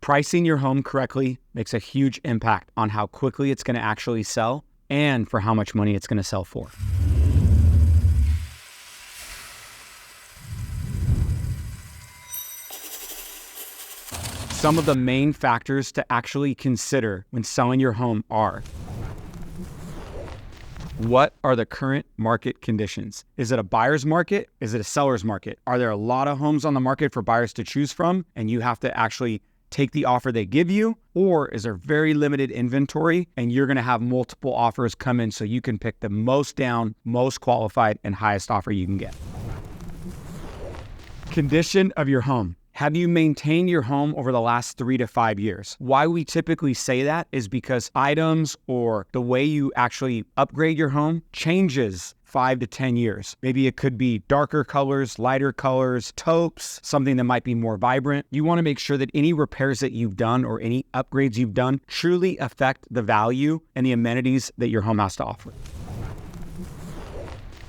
Pricing your home correctly makes a huge impact on how quickly it's going to actually sell and for how much money it's going to sell for. Some of the main factors to actually consider when selling your home are: what are the current market conditions? Is it a buyer's market? Is it a seller's market? Are there a lot of homes on the market for buyers to choose from and you have to actually take the offer they give you? Or is there very limited inventory and you're going to have multiple offers come in so you can pick the most down, most qualified, and highest offer you can get? Condition of your home. Have you maintained your home over the last 3 to 5 years? Why we typically say that is because items or the way you actually upgrade your home changes 5 to 10 years. Maybe it could be darker colors, lighter colors, taupes, something that might be more vibrant. You want to make sure that any repairs that you've done or any upgrades you've done truly affect the value and the amenities that your home has to offer.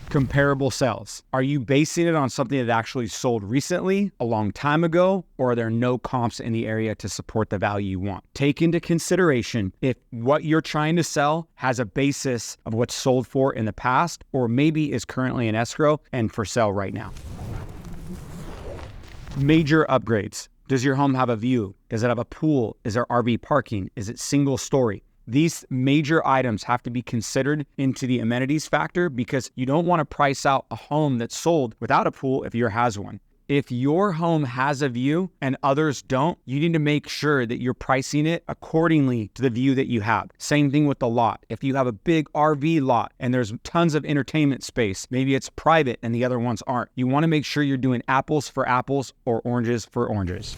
Comparable sales. Are you basing it on something that actually sold recently, a long time ago, or are there no comps in the area to support the value you want? Take into consideration if what you're trying to sell has a basis of what's sold for in the past, or maybe is currently in escrow and for sale right now. Major upgrades. Does your home have a view? Does it have a pool? Is there RV parking? Is it single story? These major items have to be considered into the amenities factor because you don't want to price out a home that's sold without a pool if yours has one. If your home has a view and others don't, you need to make sure that you're pricing it accordingly to the view that you have. Same thing with the lot. If you have a big RV lot and there's tons of entertainment space, maybe it's private and the other ones aren't. You want to make sure you're doing apples for apples or oranges for oranges.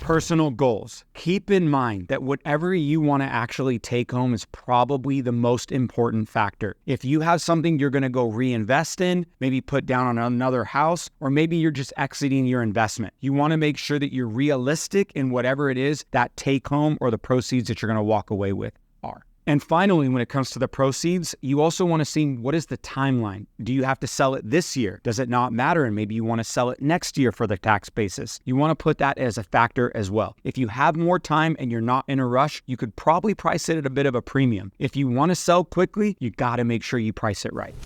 Personal goals. Keep in mind that whatever you want to actually take home is probably the most important factor. If you have something you're going to go reinvest in, maybe put down on another house, or maybe you're just exiting your investment, you want to make sure that you're realistic in whatever it is that take home or the proceeds that you're going to walk away with are. And finally, when it comes to the proceeds, you also want to see what is the timeline. Do you have to sell it this year? Does it not matter? And maybe you want to sell it next year for the tax basis. You want to put that as a factor as well. If you have more time and you're not in a rush, you could probably price it at a bit of a premium. If you want to sell quickly, you got to make sure you price it right.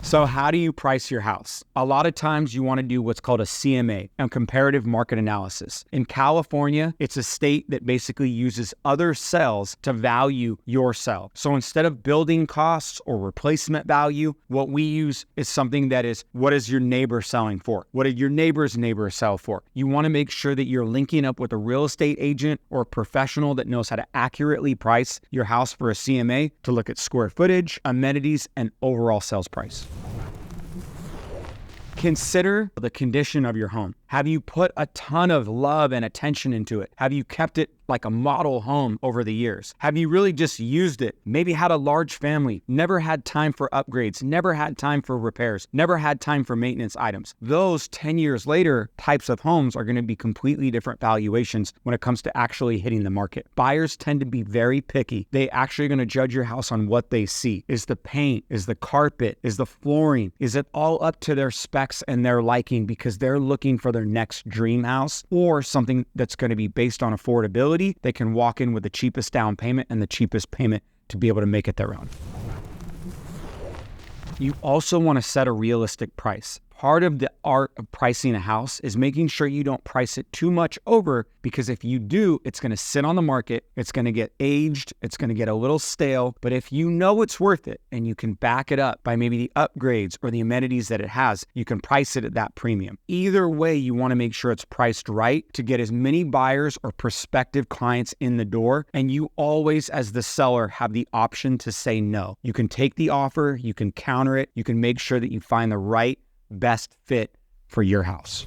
So how do you price your house? A lot of times you want to do what's called a CMA, a comparative market analysis. In California, it's a state that basically uses other sales to value your sale. So instead of building costs or replacement value, what we use is something that is, what is your neighbor selling for? What did your neighbor's neighbor sell for? You want to make sure that you're linking up with a real estate agent or a professional that knows how to accurately price your house for a CMA to look at square footage, amenities, and overall sales price. Consider the condition of your home. Have you put a ton of love and attention into it? Have you kept it like a model home over the years? Have you really just used it? Maybe had a large family, never had time for upgrades, never had time for repairs, never had time for maintenance items. Those 10 years later types of homes are going to be completely different valuations when it comes to actually hitting the market. Buyers tend to be very picky. They actually are going to judge your house on what they see. Is the paint? Is the carpet? Is the flooring? Is it all up to their specs and their liking because they're looking for their next dream house or something that's going to be based on affordability? They can walk in with the cheapest down payment and the cheapest payment to be able to make it their own. You also want to set a realistic price. Part of the art of pricing a house is making sure you don't price it too much over, because if you do, it's going to sit on the market, it's going to get aged, it's going to get a little stale. But if you know it's worth it and you can back it up by maybe the upgrades or the amenities that it has, you can price it at that premium. Either way, you want to make sure it's priced right to get as many buyers or prospective clients in the door. And you always, as the seller, have the option to say no. You can take the offer, you can counter it, you can make sure that you find the right best fit for your house.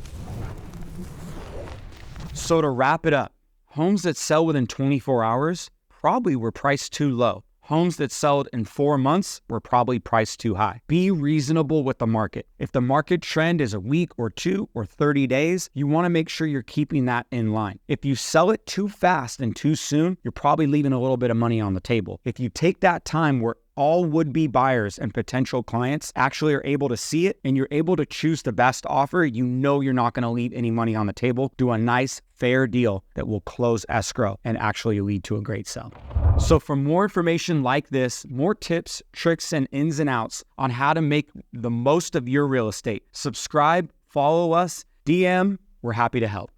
So to wrap it up, homes that sell within 24 hours probably were priced too low. Homes that sold in 4 months were probably priced too high. Be reasonable with the market. If the market trend is a week or 2 or 30 days, you want to make sure you're keeping that in line. If you sell it too fast and too soon, you're probably leaving a little bit of money on the table. If you take that time where all would-be buyers and potential clients actually are able to see it, and you're able to choose the best offer, you know you're not going to leave any money on the table. Do a nice, fair deal that will close escrow and actually lead to a great sale. So for more information like this, more tips, tricks, and ins and outs on how to make the most of your real estate, subscribe, follow us, DM, we're happy to help.